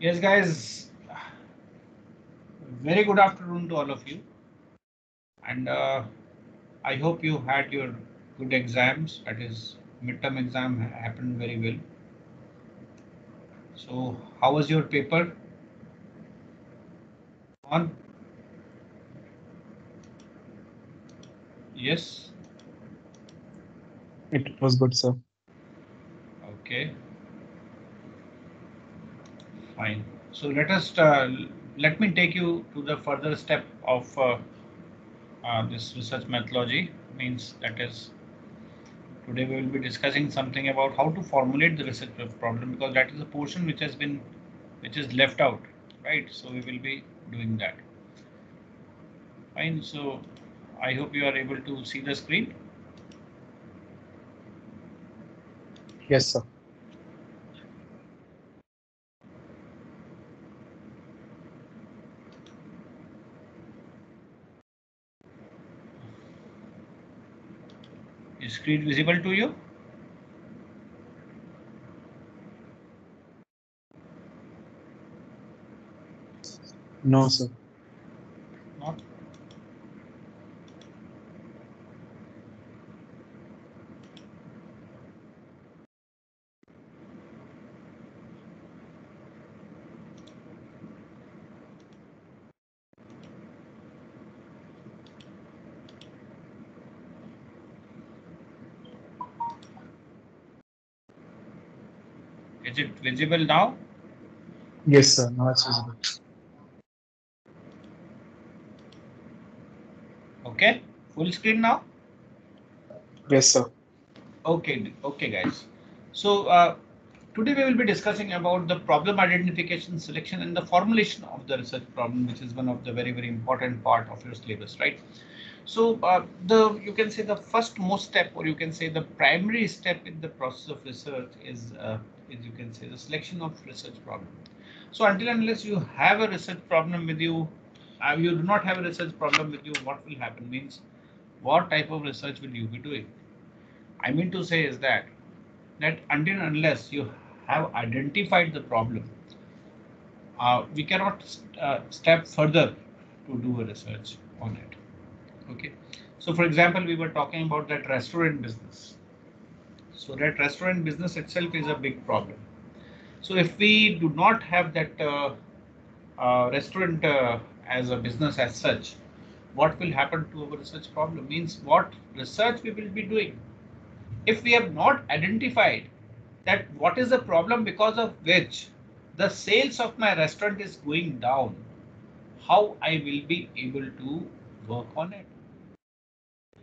Yes, guys, very good afternoon to all of you. And I hope you had your good exams. That is, midterm exam happened very well. So, how was your paper on? Yes, It was good, sir. okay, fine. So let me take you to the further step of this research methodology. Means that is today we will be discussing something about how to formulate the research problem because that is a portion which is left out, right? So we will be doing that. Fine. So I hope you are able to see the screen. Yes, sir. Is screen visible to you? No, sir. Not. Is it visible now? Yes, sir. Now it's visible. Okay. Full screen now. Yes, sir. Okay. Okay, guys. So today we will be discussing about the problem identification, selection, and the formulation of the research problem, which is one of the very important part of your syllabus, right? So the you can say the first most step, or you can say the primary step in the process of research is you can say the selection of research problem. So until and unless you have a research problem with you, you do not have a research problem with you, what will happen means what type of research will you be doing? I mean to say is that until and unless you have identified the problem, we cannot step further to do a research on it. Okay. So for example, we were talking about that restaurant business. So that restaurant business itself is a big problem. So if we do not have that restaurant as a business as such, what will happen to our research problem means what research we will be doing. If we have not identified that what is the problem because of which the sales of my restaurant is going down, how I will be able to work on it.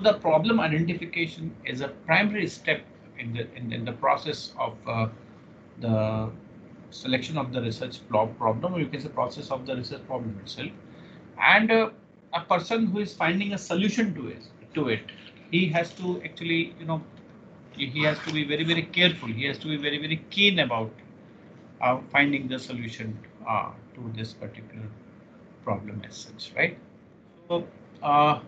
The problem identification is a primary step in the process of the selection of the research problem, or you can say process of the research problem itself. And a person who is finding a solution to it, he has to actually, he has to be very careful. He has to be very keen about finding the solution to this particular problem as such, right? So, uh,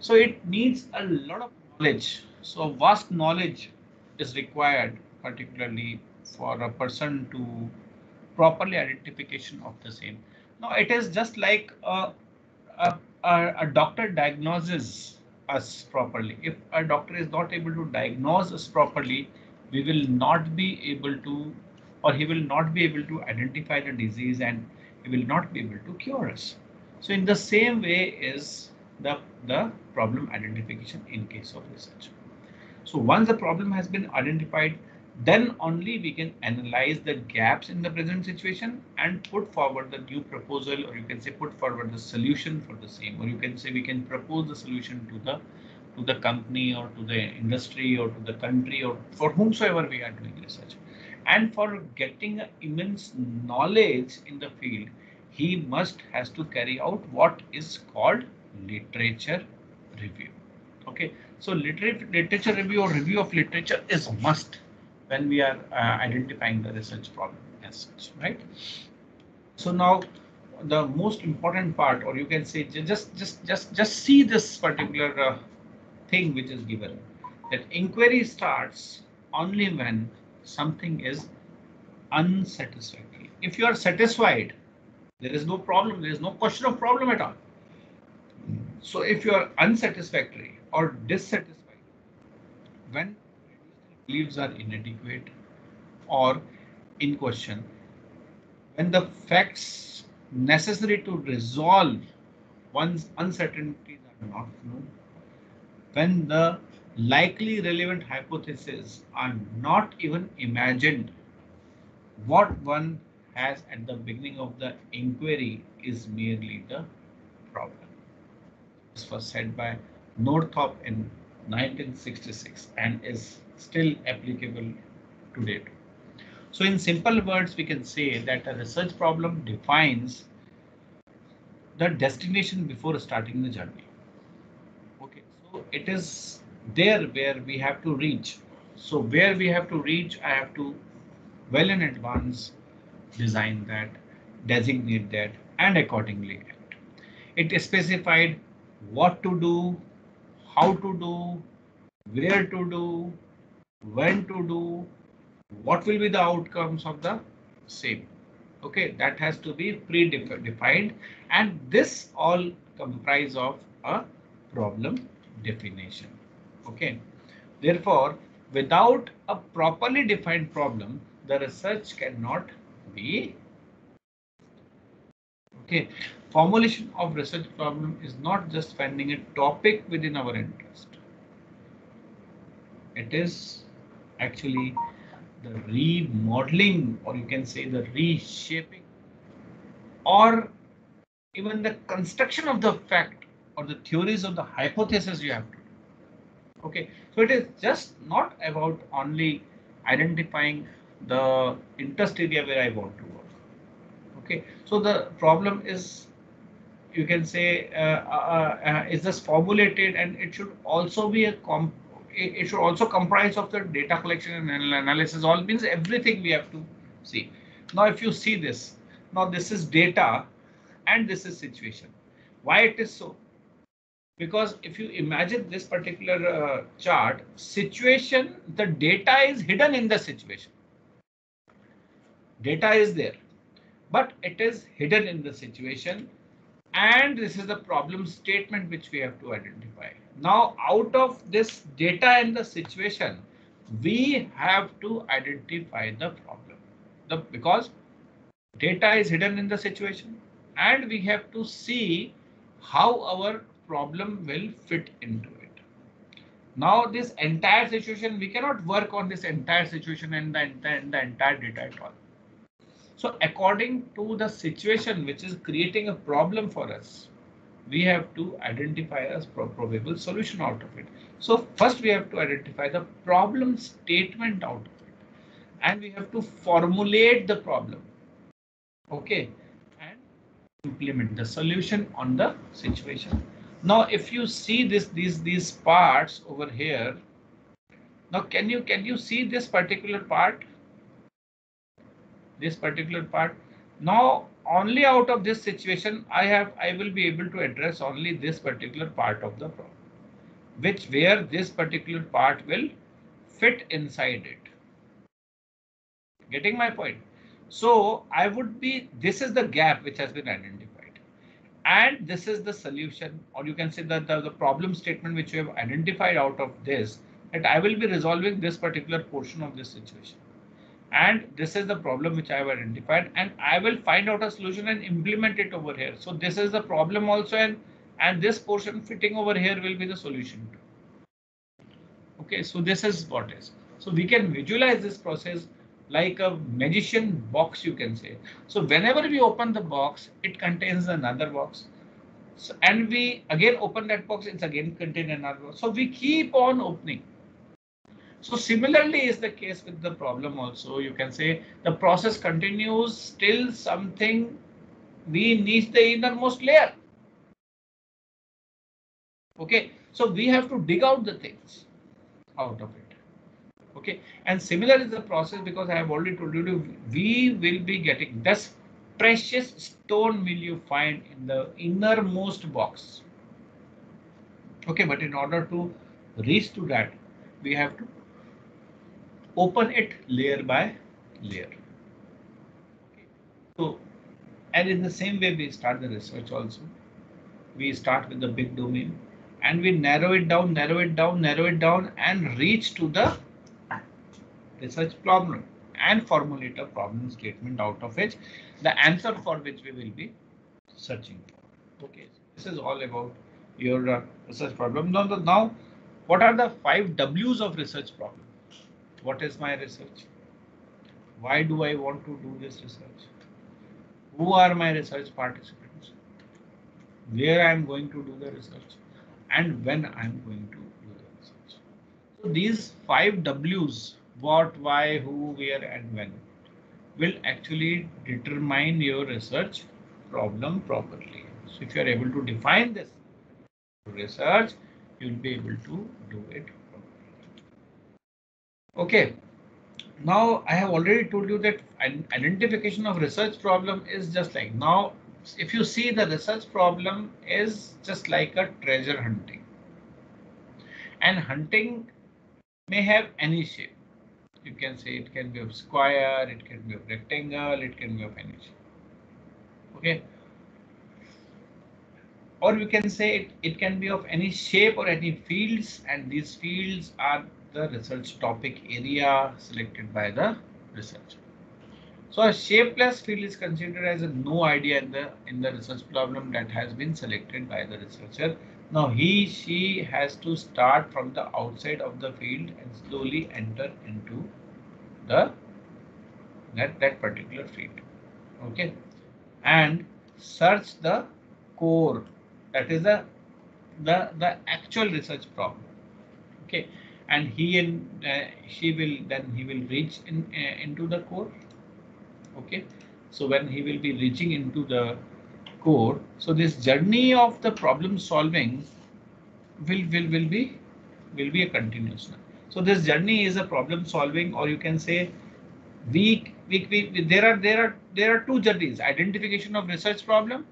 so it needs a lot of knowledge. So vast knowledge is required, particularly for a person to properly identification of the same. Now it is just like a doctor diagnoses us properly. If a doctor is not able to diagnose us properly, we will not be able to, or he will not be able to identify the disease, and he will not be able to cure us. So in the same way is the problem identification in case of research. So once the problem has been identified, then only we can analyze the gaps in the present situation and put forward the new proposal, or you can say put forward the solution for the same, or you can say we can propose the solution to the company or to the industry or to the country or for whomsoever we are doing research. And for getting immense knowledge in the field, he must has to carry out what is called literature review. Okay, so literature review or review of literature is must when we are identifying the research problem as such, right? So now the most important part, or you can say just see this particular thing which is given, that inquiry starts only when something is unsatisfactory. If you are satisfied, there is no problem. There is no question of problem at all. So if you are unsatisfactory or dissatisfied, when beliefs are inadequate or in question, when the facts necessary to resolve one's uncertainties are not known, when the likely relevant hypotheses are not even imagined, what one has at the beginning of the inquiry is merely the problem. This was said by Northrop in 1966 and is still applicable today. So in simple words, we can say that a research problem defines the destination before starting the journey. Okay, so it is there where we have to reach. So where we have to reach, I have to well in advance design that, designate that, and accordingly act. It is specified what to do, how to do, where to do, when to do, what will be the outcomes of the same. Okay, that has to be predefined, and this all comprise of a problem definition. Okay, therefore, without a properly defined problem, the research cannot be. Okay, formulation of research problem is not just finding a topic within our interest. It is actually the remodeling, or you can say the reshaping, or even the construction of the fact or the theories of the hypothesis you have to do. Okay, so it is just not about only identifying the interest area where I want to work. Okay, so the problem is, you can say, is just formulated, and it should also be it should also comprise of the data collection and analysis. All means everything we have to see. Now, if you see this, now this is data and this is situation. Why it is so? Because if you imagine this particular chart, situation, the data is hidden in the situation. Data is there, but it is hidden in the situation. And this is the problem statement which we have to identify. Now, out of this data and the situation, we have to identify the problem. Because data is hidden in the situation, and we have to see how our problem will fit into it. Now, this entire situation, we cannot work on this entire situation and the entire data at all. So according to the situation which is creating a problem for us, we have to identify a probable solution out of it. So first we have to identify the problem statement out of it, and we have to formulate the problem. Okay, and implement the solution on the situation. Now, if you see these parts over here, now can you see this particular part? This particular part. Now, only out of this situation, I will be able to address only this particular part of the problem, where this particular part will fit inside it. Getting my point? So I would be, this is the gap which has been identified, and this is the solution, or you can say that the problem statement which you have identified out of this, that I will be resolving this particular portion of this situation. And this is the problem which I have identified, and I will find out a solution and implement it over here. So this is the problem also, and this portion fitting over here will be the solution. Okay, so this is what is. So we can visualize this process like a magician box, you can say. So whenever we open the box, it contains another box. So, and we again open that box, it's again contain another box. So we keep on opening. So similarly is the case with the problem also. You can say the process continues till something we reach the innermost layer. Okay, so we have to dig out the things out of it. Okay, and similar is the process, because I have already told you, we will be getting this precious stone will you find in the innermost box. Okay, but in order to reach to that, we have to open it layer by layer. And in the same way, we start the research also. We start with the big domain and we narrow it down, narrow it down, narrow it down, and reach to the research problem and formulate a problem statement out of which the answer for which we will be searching for. Okay, this is all about your research problem. Now, what are the 5 W's of research problem? What is my research? Why do I want to do this research? Who are my research participants? Where I am going to do the research? And when I am going to do the research. So these 5 W's, what, why, who, where, and when, will actually determine your research problem properly. So if you are able to define this research, you will be able to do it properly. Okay. Now I have already told you that identification of research problem is just like, now if you see, the research problem is just like a treasure hunting, and hunting may have any shape. You can say it can be of square, it can be of rectangle, it can be of any shape. Okay, or you can say it can be of any shape or any fields, and these fields are the research topic area selected by the researcher. So a shapeless field is considered as a no idea in the research problem that has been selected by the researcher. Now she has to start from the outside of the field and slowly enter into the that particular field. Okay, and search the core, that is the actual research problem. Okay, and he will reach into the core. Okay, so when he will be reaching into the core, so this journey of the problem solving will be a continuous one. So this journey is a problem solving, or you can say there are two journeys: identification of research problem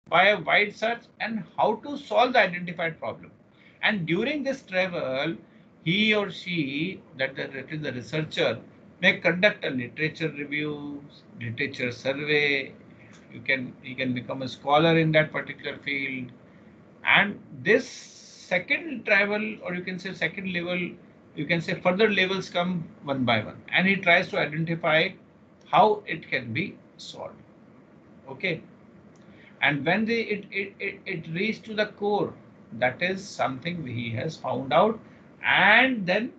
by a wide search, and how to solve the identified problem. And during this travel, he or she, that is the researcher, may conduct a literature review, literature survey. You can become a scholar in that particular field. And this second travel, or you can say second level, you can say further levels come one by one, and he tries to identify how it can be solved. Okay, and when it reaches to the core, that is something he has found out, and then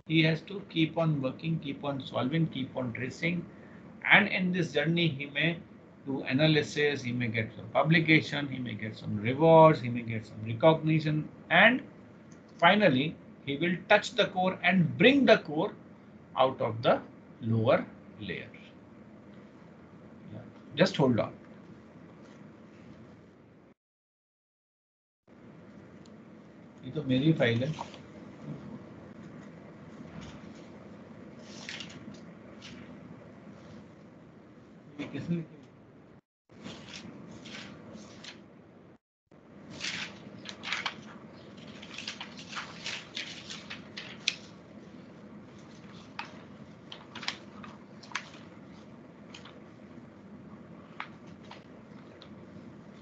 he has to keep on working, keep on solving, keep on tracing. And in this journey he may do analysis, he may get some publication, he may get some rewards, he may get some recognition, and finally he will touch the core and bring the core out of the lower layer. Just hold on. ये तो मेरी file है. ये किसने लिखी?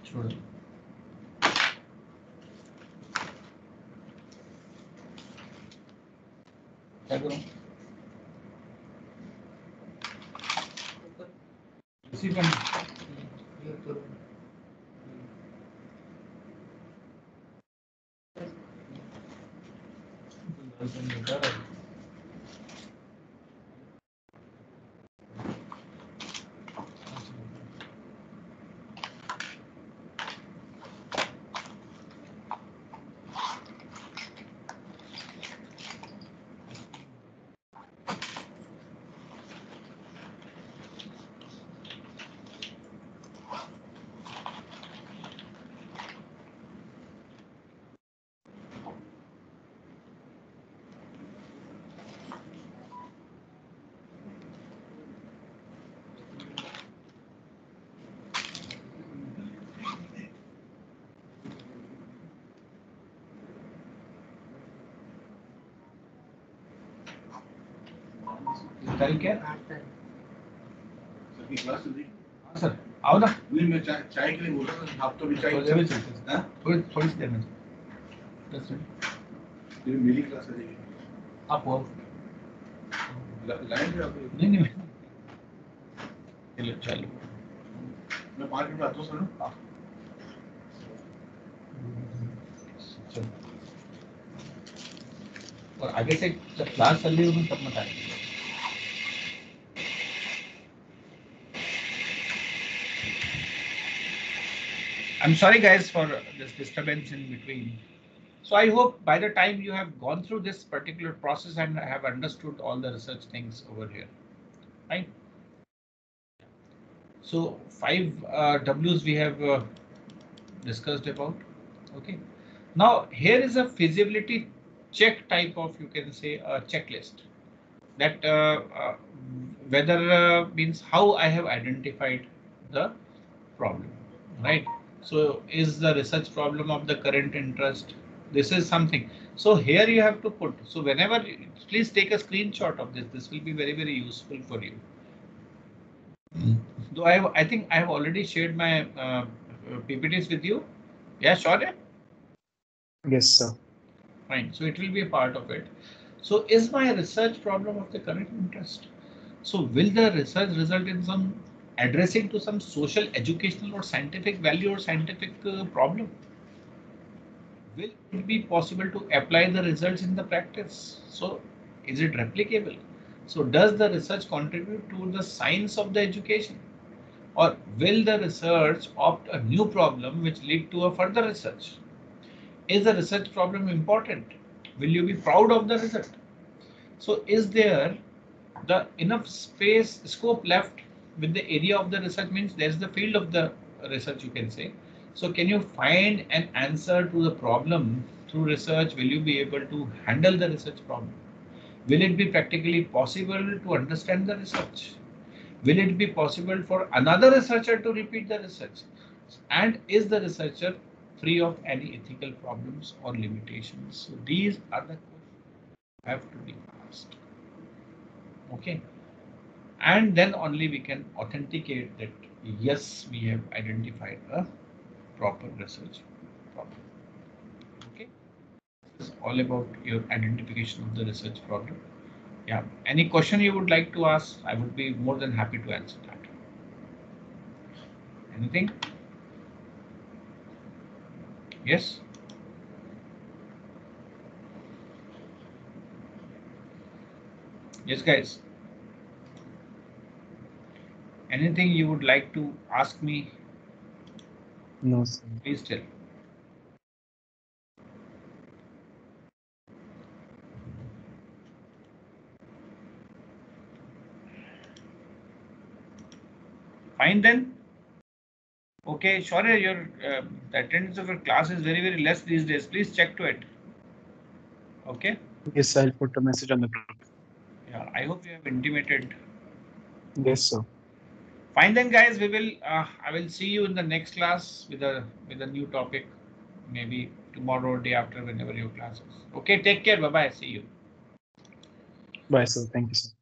छोड़ो. क्या करूं? इसी पर कल क्या? हाँ सर. आओ ना। मैं चाय के लिए बोल रहा था, आप तो भी चाय थोड़ी सी देर में मेरी क्लास है देखिए। आप हो लाइन पे आप नहीं चलो चलो मैं 5 मिनट आता हूँ सर। चलो और आगे से जब क्लास चल रही होगी तब मत आए। I'm sorry guys for this disturbance in between. So I hope by the time you have gone through this particular process and have understood all the research things over here, right? So 5 W's we have discussed about. Okay. Now here is a feasibility check type of, you can say, a checklist that whether means how I have identified the problem, right? So is the research problem of the current interest? This is something. So here you have to put. So whenever, please take a screenshot of this. This will be very, very useful for you. Though I think I have already shared my PPTs with you. Yeah, sure. Yeah? Yes, sir. Fine. So it will be a part of it. So is my research problem of the current interest? So will the research result in some addressing to some social, educational or scientific value or scientific problem? Will it be possible to apply the results in the practice? So is it replicable? So does the research contribute to the science of the education? Or will the research opt a new problem which lead to a further research? Is the research problem important? Will you be proud of the result? So is there the enough space scope left with the area of the research, means there's the field of the research, you can say. So can you find an answer to the problem through research? Will you be able to handle the research problem? Will it be practically possible to understand the research? Will it be possible for another researcher to repeat the research? And is the researcher free of any ethical problems or limitations? So these are the questions that have to be asked. Okay. And then only we can authenticate that yes, we have identified a proper research problem. Okay. This is all about your identification of the research problem. Yeah. Any question you would like to ask, I would be more than happy to answer that. Anything? Yes? Yes, guys. Anything you would like to ask me? No, sir. Please tell. Fine then. Okay, Shaurya, your the attendance of your class is very, very less these days. Please check to it. Okay. Yes, I'll put a message on the group. Yeah, I hope you have intimated. Yes, sir. Fine then, guys. We will. I will see you in the next class with a new topic. Maybe tomorrow or day after, whenever your class is. Okay. Take care. Bye bye. See you. Bye, sir. Thank you, sir.